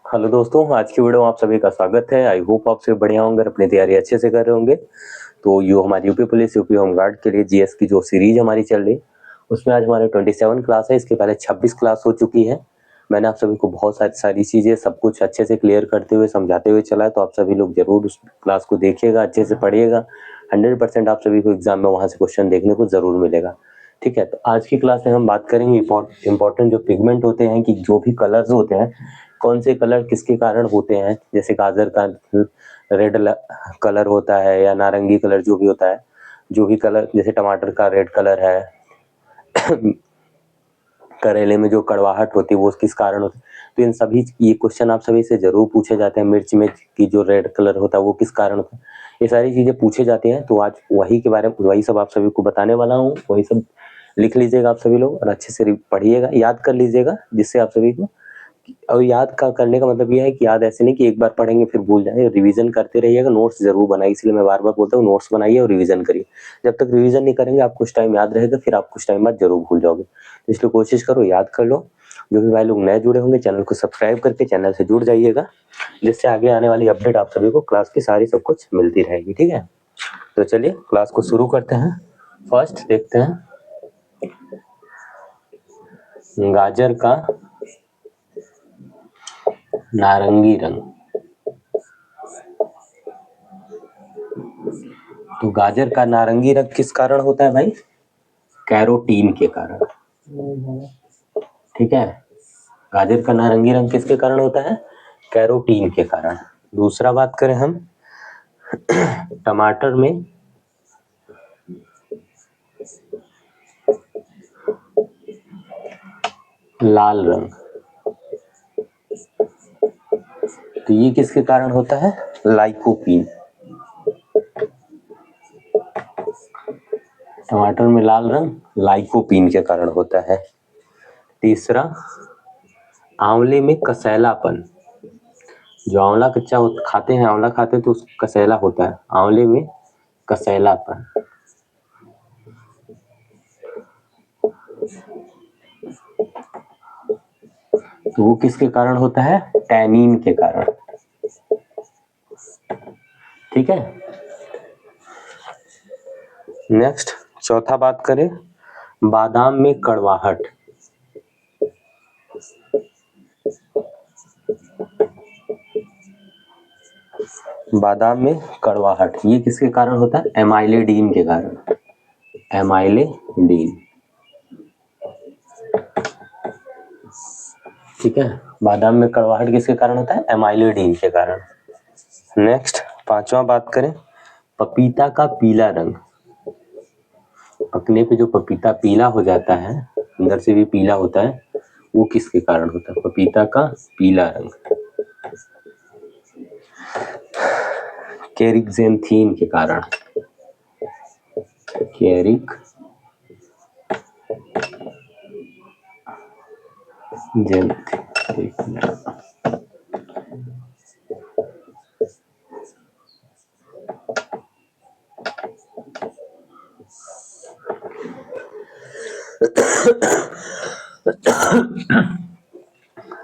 Hello दोस्तों, आज की वीडियो में आप सभी का स्वागत है। आई होप आप सभी बढ़िया होंगे, अपनी तैयारी अच्छे से कर रहे होंगे। तो यो हमारी यूपी पुलिस यूपी होमगार्ड के लिए जीएस की जो सीरीज हमारी चल रही, उसमें आज हमारे 27 क्लास है। इसके पहले 26 क्लास हो चुकी है। मैंने आप सभी को बहुत सारी चीज़ें सब कुछ अच्छे से क्लियर करते हुए समझाते हुए चला है। तो आप सभी लोग जरूर उस क्लास को देखिएगा, अच्छे से पढ़िएगा। 100% आप सभी को एग्जाम में वहाँ से क्वेश्चन देखने को जरूर मिलेगा। ठीक है, तो आज की क्लास में हम बात करेंगे इंपॉर्टेंट जो पिगमेंट होते हैं, कि जो भी कलर्स होते हैं, कौन से कलर किसके कारण होते हैं। जैसे गाजर का रेड कलर होता है, या नारंगी कलर जो भी होता है, जो भी कलर, जैसे टमाटर का रेड कलर है, करेले में जो कड़वाहट होती है वो किस कारण होती है। तो इन सभी ये क्वेश्चन आप सभी से जरूर पूछे जाते हैं। मिर्च में की जो रेड कलर होता है वो किस कारण होता है, ये सारी चीजें पूछे जाती हैं। तो आज वही के बारे में, वही सब आप सभी को बताने वाला हूँ। वही सब लिख लीजिएगा आप सभी लोग, और अच्छे से पढ़िएगा, याद कर लीजिएगा, जिससे आप सभी को, और याद का करने का मतलब ये है कि याद ऐसे नहीं कि एक बार पढ़ेंगे फिर भूल जाए। रिवीजन करते रहिएगा, नोट्स जरूर बनाइए। इसलिए मैं बार बार बोलता हूँ, नोट्स बनाइए और रिवीजन करिए। जब तक रिवीजन नहीं करेंगे आप कुछ टाइम याद रहेगा, फिर आप कुछ टाइम बाद जरूर भूल जाओगे। तो इसलिए कोशिश करो, याद कर लो। जो भी भाई लोग नए जुड़े होंगे, चैनल को सब्सक्राइब करके चैनल से जुड़ जाइएगा, जिससे आगे आने वाली अपडेट आप सभी को क्लास की सारी सब कुछ मिलती रहेगी। ठीक है, तो चलिए क्लास को शुरू करते हैं। फर्स्ट देखते हैं, गाजर का नारंगी रंग। तो गाजर का नारंगी रंग किस कारण होता है भाई? कैरोटीन के कारण। ठीक है, गाजर का नारंगी रंग किसके कारण होता है? कैरोटीन के कारण। दूसरा बात करें हम, टमाटर में लाल रंग, तो ये किसके कारण होता है? लाइकोपीन। टमाटर में लाल रंग लाइकोपीन के कारण होता है। तीसरा, आंवले में कसैलापन। जो आंवला कच्चा खाते हैं, आंवला खाते हैं तो उसका कसैला होता है, आंवले में कसैलापन। तो वो किसके कारण होता है? टैनिन के कारण। ठीक है, नेक्स्ट चौथा बात करें, बादाम में कड़वाहट। बादाम में कड़वाहट ये किसके कारण होता है? एमाइलेडीन के कारण। एमाइलेडीन। ठीक है, बादाम में कड़वाहट किसके कारण होता है? एमाइलेडीन के कारण। नेक्स्ट पांचवा बात करें, पपीता का पीला रंग। पकने पे जो पपीता पीला हो जाता है, अंदर से भी पीला होता है, वो किसके कारण होता है? पपीता का पीला रंग केरिक्जेंथीन के कारण।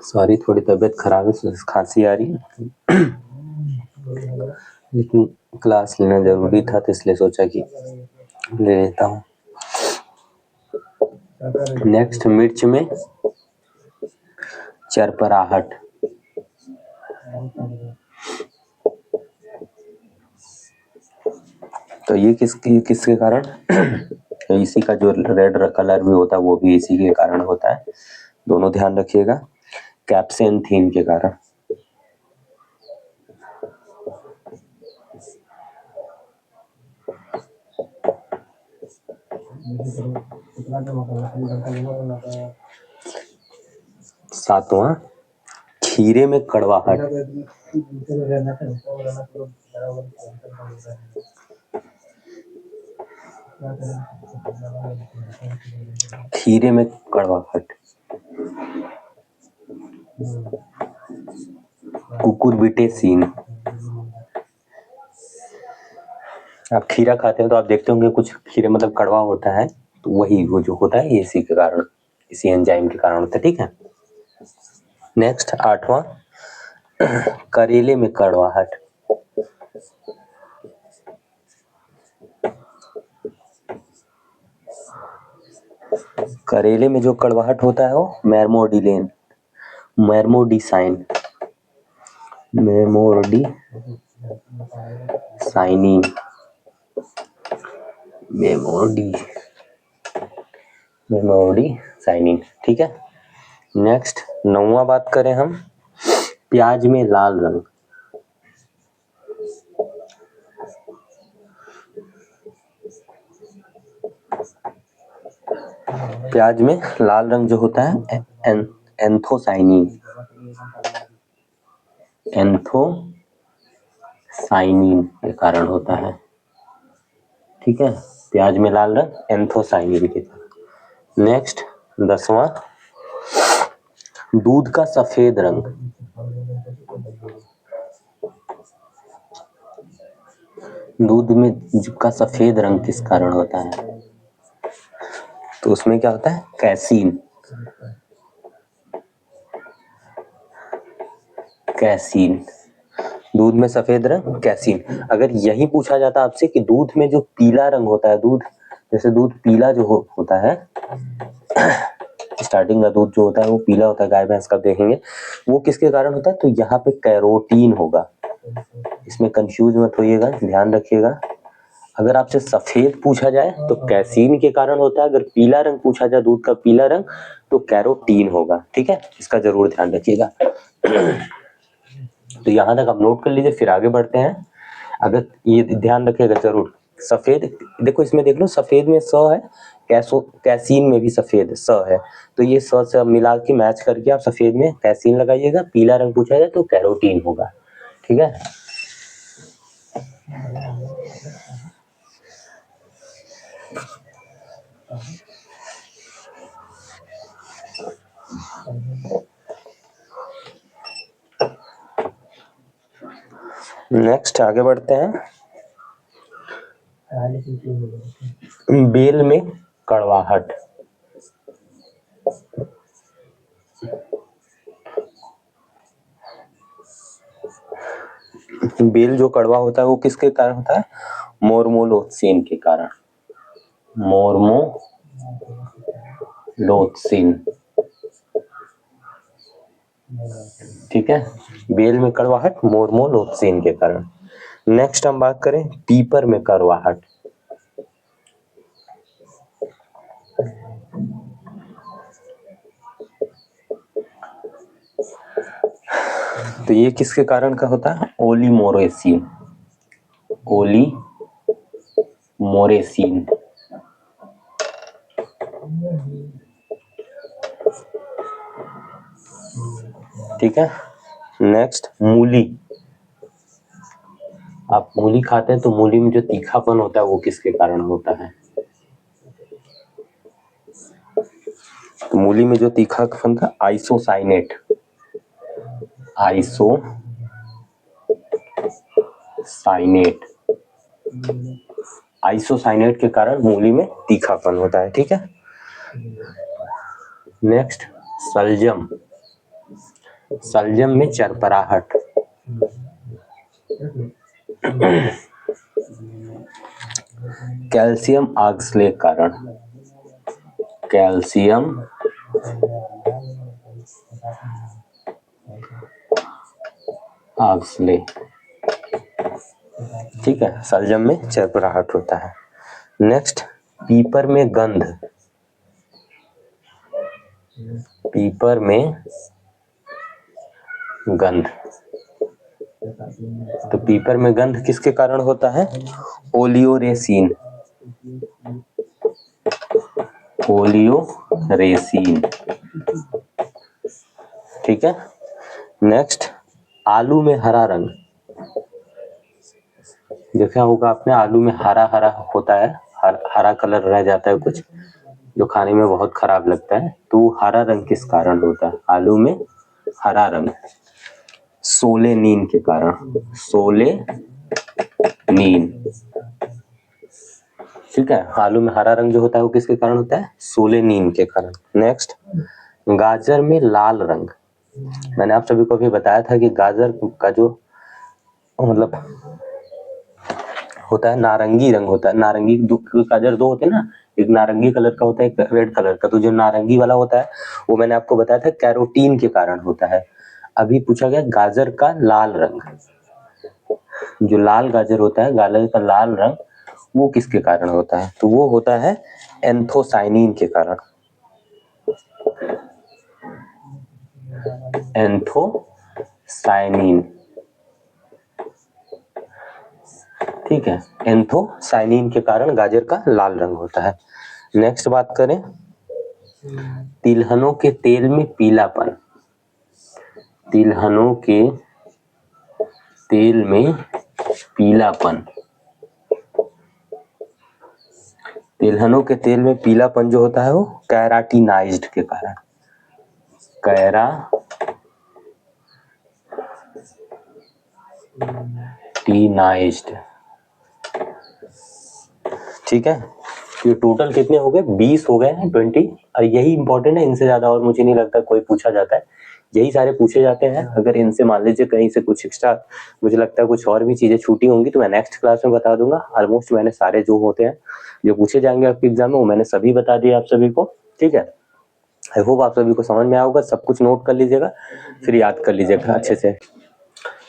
सॉरी, थोड़ी तबीयत खराब है, खांसी आ रही है, लेकिन क्लास लेना जरूरी था तो इसलिए सोचा कि ले लेता हूँ। नेक्स्ट, मिर्च में चरपराहट। तो ये किसके कारण? इसी का जो रेड कलर भी होता है वो भी इसी के कारण होता है। दोनों ध्यान रखिएगा, कैप्सेंथीन के कारण। सातवां, खीरे में कड़वाहट। खीरे में कड़वाहट। कुकुरबिटेसीन। आप खीरा खाते हैं तो आप देखते होंगे कुछ खीरे मतलब कड़वा होता है, तो वही वो जो होता है ये इसी के कारण, इसी एंजाइम के कारण होता है। ठीक है, नेक्स्ट आठवां, करेले में कड़वाहट, करेले में जो कड़वाहट होता है वो मेरमोडिलेन, मेरमोडिसाइन, मेमोडिसाइनिन, मेमोडिसाइनिन। ठीक है। नेक्स्ट 9वां बात करें हम, प्याज में लाल रंग, प्याज में लाल रंग जो होता है एंथोसाइनिन, एंथोसाइनिन के कारण होता है। ठीक है, प्याज में लाल रंग एंथोसाइनिन के कारण। नेक्स्ट 10वां, दूध का सफेद रंग, दूध में का सफेद रंग किस कारण होता है? तो उसमें क्या होता है? कैसीन, कैसीन, दूध में सफेद रंग कैसीन। अगर यही पूछा जाता आपसे कि दूध में जो पीला रंग होता है, दूध जैसे दूध पीला जो होता है, स्टार्टिंग का दूध जो होता है वो पीला होता है, गाय भैंस का देखेंगे, वो किसके कारण होता है? तो यहाँ पे कैरोटीन होगा, इसमें कंफ्यूज मत होइएगा, ध्यान रखिएगा। अगर आपसे सफेद पूछा जाए तो कैसीन के कारण होता है, अगर पीला रंग पूछा जाए, दूध का पीला रंग, तो कैरोटीन होगा। ठीक है, इसका जरूर ध्यान रखिएगा। तो यहाँ तक आप नोट कर लीजिए, फिर आगे बढ़ते हैं। अगर ये ध्यान रखिएगा जरूर, सफेद देखो, इसमें देख लो, सफेद में स है, कैसीन में भी सफेद स है, तो ये स से मिला के मैच करके आप सफेद में कैसीन लगाइएगा, पीला रंग पूछा जाए तो कैरोटीन होगा। ठीक है। नेक्स्ट आगे बढ़ते हैं, बेल में कड़वाहट, बेल जो कड़वा होता है वो किसके कारण होता है? मोरमोलोथसिन के कारण, मोरमोलोथसिन। ठीक है, बेल में कड़वाहट मोरमोलोथसिन के कारण। नेक्स्ट हम बात करें पीपर में कड़वाहट, तो ये किसके कारण का होता है? ओलिमोरेसिन, ओलिमोरेसिन। ठीक है। नेक्स्ट मूली, आप मूली खाते हैं तो मूली में जो तीखापन होता है वो किसके कारण होता है? तो मूली में जो तीखापन था, आइसोसाइनेट, आइसोसाइनेट के कारण मूली में तीखापन होता है। ठीक है। नेक्स्ट सलजम, सलजम में चरपराहट, कैल्शियम ऑक्सलेट कारण, कैल्शियम ऑक्सलेट। ठीक है, सलजम में चरपराहट होता है। नेक्स्ट पीपर में गंध, पीपर में गंध, तो पीपर में गंध किसके कारण होता है? Oleoresin, oleoresin. ठीक है। नेक्स्ट आलू में हरा रंग, देखा होगा आपने, आलू में हरा हरा होता है, हरा कलर रह जाता है कुछ, जो खाने में बहुत खराब लगता है, तो हरा रंग किस कारण होता है? आलू में हरा रंग सोलेनीन के कारण, सोलेनीन। ठीक है, आलू में हरा रंग जो होता है वो किसके कारण होता है? सोलेनीन के कारण। नेक्स्ट गाजर में लाल रंग, मैंने आप सभी को भी बताया था कि गाजर का जो मतलब होता है नारंगी रंग होता है, नारंगी गाजर दो होते हैं ना, एक नारंगी कलर का होता है, एक रेड कलर का। तो जो नारंगी वाला होता है वो मैंने आपको बताया था कैरोटीन के कारण होता है। अभी पूछा गया गाजर का लाल रंग, जो लाल गाजर होता है, गाजर का लाल रंग वो किसके कारण होता है? तो वो होता है एंथोसाइनिन के कारण। एंथोसाइनिन, ठीक है, एंथोसाइनिन के कारण गाजर का लाल रंग होता है। नेक्स्ट बात करें, तिलहनों के तेल में पीलापन, तिलहनों के तेल में पीलापन, तिलहनों के तेल में पीलापन जो होता है वो कैराटिनाइज्ड के कारण, कैराटिनाइज्ड, ठीक है। ये टोटल कितने हो गए? 20 हो गए हैं, 20। और यही इंपॉर्टेंट है, इनसे ज्यादा और मुझे नहीं लगता कोई पूछा जाता है, यही सारे पूछे जाते हैं। अगर इनसे मान लीजिए कहीं से कुछ एक्स्ट्रा मुझे लगता है कुछ और भी चीजें छूटी होंगी तो मैं नेक्स्ट क्लास में बता दूंगा। ऑलमोस्ट मैंने सारे जो होते हैं जो पूछे जाएंगे आपके एग्जाम में वो मैंने सभी बता दिए आप सभी को, ठीक है। आई होप आप सभी को समझ में आया होगा, सब कुछ नोट कर लीजिएगा फिर याद कर लीजिएगा अच्छे से।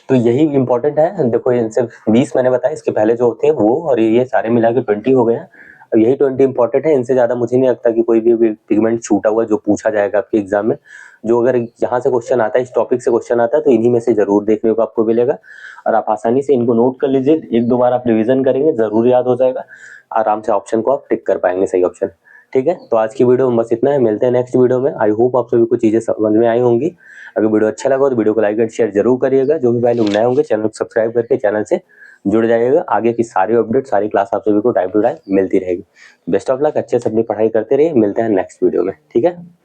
तो यही इंपॉर्टेंट है। देखो इनसे 20 मैंने बताया, इसके पहले जो होते हैं वो, और ये सारे मिला के 20 हो गए हैं। अब यही 20 इंपॉर्टेंट है, इनसे ज्यादा मुझे नहीं लगता कि कोई भी पिगमेंट छूटा हुआ जो पूछा जाएगा आपके एग्जाम में। जो अगर यहाँ से क्वेश्चन आता है, इस टॉपिक से क्वेश्चन आता है तो इन्हीं में से जरूर देखने को आपको मिलेगा। और आप आसानी से इनको नोट कर लीजिए, एक दो बार आप रिविजन करेंगे जरूर याद हो जाएगा, आराम से ऑप्शन को आप टिक कर पाएंगे, सही ऑप्शन, ठीक है। तो आज की वीडियो में बस इतना है, मिलते हैं नेक्स्ट वीडियो में। आई होप आप सभी को चीजें समझ में आई होंगी। अगर वीडियो अच्छा लगा तो वीडियो को लाइक एंड शेयर जरूर करिएगा। जो भी भाई लोग नए होंगे चैनल को सब्सक्राइब करके चैनल से जुड़ जाइएगा। आगे की सारी अपडेट, सारी क्लास आप सभी को टाइम टू टाइम मिलती रहेगी। बेस्ट ऑफ लक, अच्छे से अपनी पढ़ाई करते रहिए। मिलते हैं नेक्स्ट वीडियो में, ठीक है।